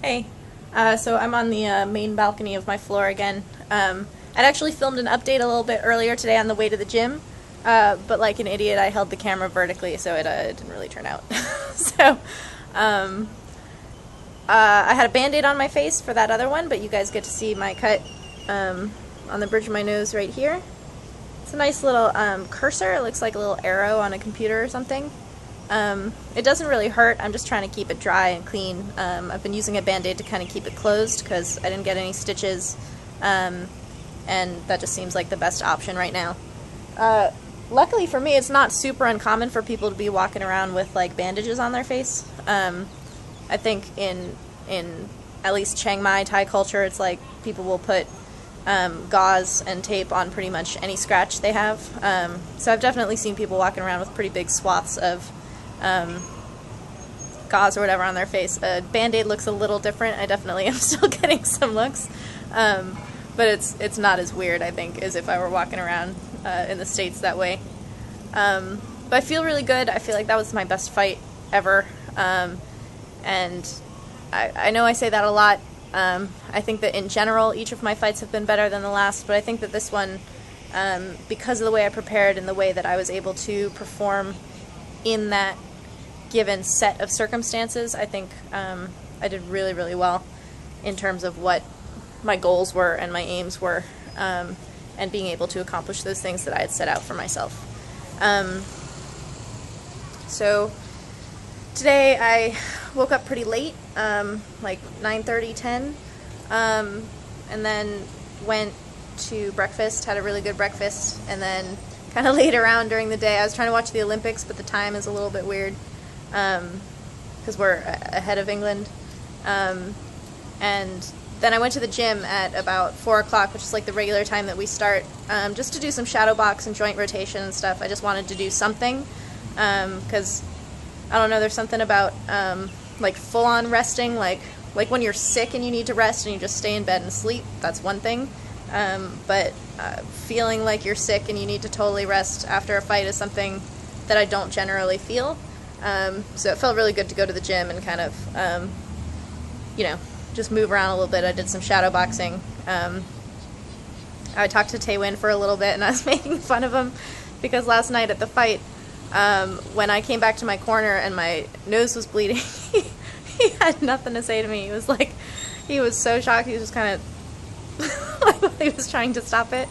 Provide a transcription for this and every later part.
Hey, so I'm on the main balcony of my floor again. I'd actually filmed an update a little bit earlier today on the way to the gym, but like an idiot, I held the camera vertically, so it didn't really turn out. so, um, I had a band-aid on my face for that other one, but you guys get to see my cut on the bridge of my nose right here. It's a nice little cursor. It looks like a little arrow on a computer or something. It doesn't really hurt. I'm just trying to keep it dry and clean. I've been using a band-aid to kind of keep it closed because I didn't get any stitches, and that just seems like the best option right now. Luckily for me, it's not super uncommon for people to be walking around with like bandages on their face. I think in at least Chiang Mai Thai culture, it's like people will put gauze and tape on pretty much any scratch they have. So I've definitely seen people walking around with pretty big swaths of gauze or whatever on their face. A band-aid looks a little different. I definitely am still getting some looks, but it's not as weird, I think, as if I were walking around in the States that way. But I feel really good. I feel like that was my best fight ever, and I know I say that a lot. I think that in general each of my fights have been better than the last, but I think that this one, because of the way I prepared and the way that I was able to perform in that given set of circumstances, I think I did really, really well in terms of what my goals were and my aims were, and being able to accomplish those things that I had set out for myself. So today I woke up pretty late, like 9:30, 10, and then went to breakfast, had a really good breakfast, and then kind of laid around during the day. I was trying to watch the Olympics, but the time is a little bit weird because we're ahead of England. And then I went to the gym at about 4 o'clock, which is like the regular time that we start, just to do some shadow box and joint rotation and stuff. I just wanted to do something because, I don't know, there's something about like full-on resting, like when you're sick and you need to rest and you just stay in bed and sleep, that's one thing. But feeling like you're sick and you need to totally rest after a fight is something that I don't generally feel. So it felt really good to go to the gym and kind of, just move around a little bit. I did some shadow boxing. I talked to Taewin for a little bit, and I was making fun of him because last night at the fight, when I came back to my corner and my nose was bleeding, he had nothing to say to me. He was so shocked. He was just kind of I thought he was trying to stop it.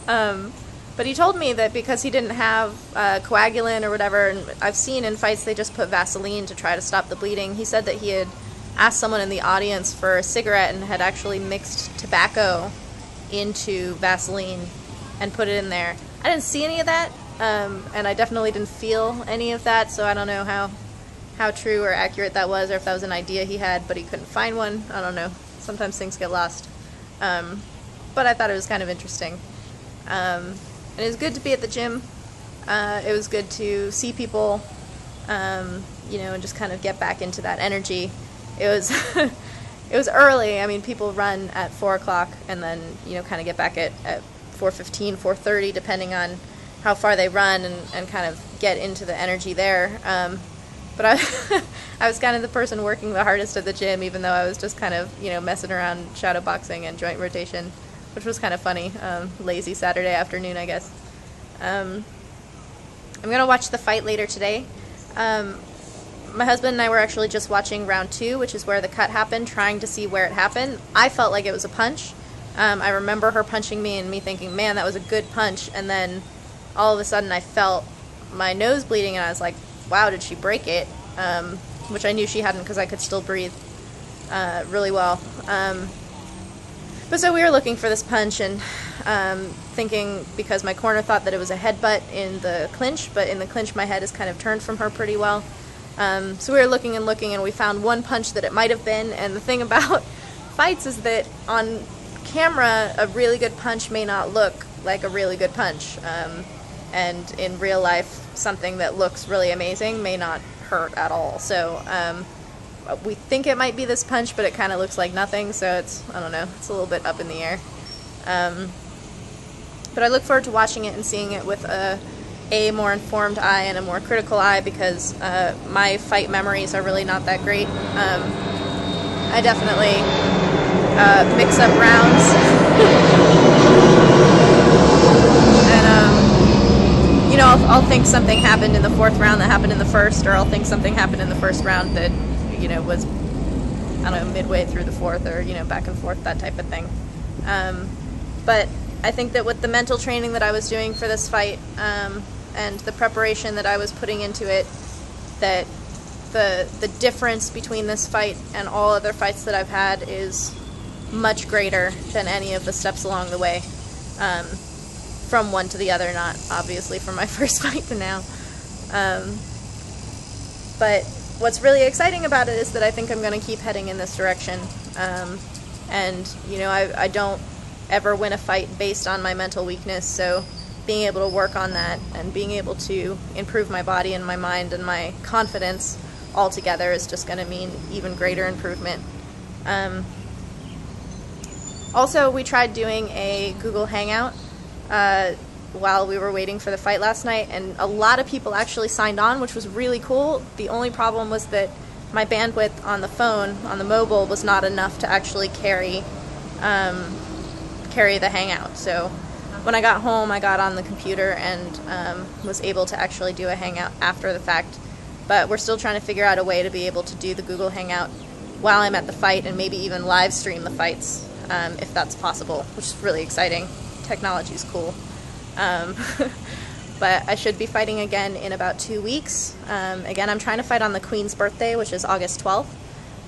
But he told me that because he didn't have coagulant or whatever, and I've seen in fights they just put Vaseline to try to stop the bleeding. He said that he had asked someone in the audience for a cigarette and had actually mixed tobacco into Vaseline and put it in there. I didn't see any of that, and I definitely didn't feel any of that, so I don't know how true or accurate that was, or if that was an idea he had, but he couldn't find one. I don't know. Sometimes things get lost. But I thought it was kind of interesting. And it was good to be at the gym. It was good to see people, and just kind of get back into that energy. It was it was early. I mean, people run at 4 o'clock and then, kind of get back at 4:15, 4:30, depending on how far they run and kind of get into the energy there. But I was kind of the person working the hardest at the gym, even though I was just kind of, messing around shadow boxing and joint rotation, which was kind of funny. Lazy Saturday afternoon, I guess. I'm going to watch the fight later today. My husband and I were actually just watching round 2, which is where the cut happened, trying to see where it happened. I felt like it was a punch. I remember her punching me and me thinking, man, that was a good punch. And then all of a sudden I felt my nose bleeding and I was like, wow, did she break it? Which I knew she hadn't because I could still breathe really well. But so we were looking for this punch and thinking, because my corner thought that it was a headbutt in the clinch, but in the clinch my head is kind of turned from her pretty well. So we were looking and looking, and we found one punch that it might have been. And the thing about fights is that on camera a really good punch may not look like a really good punch. And in real life, something that looks really amazing may not hurt at all. So we think it might be this punch, but it kind of looks like nothing. So it's, I don't know, it's a little bit up in the air. But I look forward to watching it and seeing it with a more informed eye and a more critical eye, because my fight memories are really not that great. I definitely mix up rounds. And, I'll think something happened in the fourth round that happened in the first, or I'll think something happened in the first round that, was, I don't know, midway through the fourth, or, back and forth, that type of thing. But I think that with the mental training that I was doing for this fight, and the preparation that I was putting into it, that the difference between this fight and all other fights that I've had is much greater than any of the steps along the way, from one to the other, not obviously from my first fight to now. But what's really exciting about it is that I think I'm going to keep heading in this direction. And, I don't ever win a fight based on my mental weakness, so being able to work on that and being able to improve my body and my mind and my confidence all together is just going to mean even greater improvement. Also, we tried doing a Google Hangout while we were waiting for the fight last night, and a lot of people actually signed on, which was really cool. The only problem was that my bandwidth on the phone, on the mobile, was not enough to actually carry the Hangout. So when I got home, I got on the computer and was able to actually do a Hangout after the fact. But we're still trying to figure out a way to be able to do the Google Hangout while I'm at the fight, and maybe even live stream the fights, if that's possible, which is really exciting. Technology is cool. But I should be fighting again in about 2 weeks. Again, I'm trying to fight on the Queen's birthday, which is August 12th.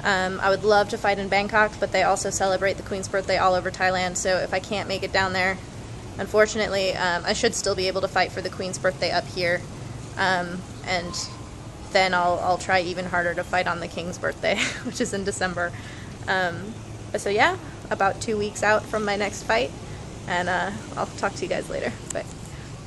I would love to fight in Bangkok, but they also celebrate the Queen's birthday all over Thailand, so if I can't make it down there, unfortunately, I should still be able to fight for the Queen's birthday up here. And then I'll try even harder to fight on the King's birthday, which is in December. So yeah, about 2 weeks out from my next fight, and I'll talk to you guys later. Bye.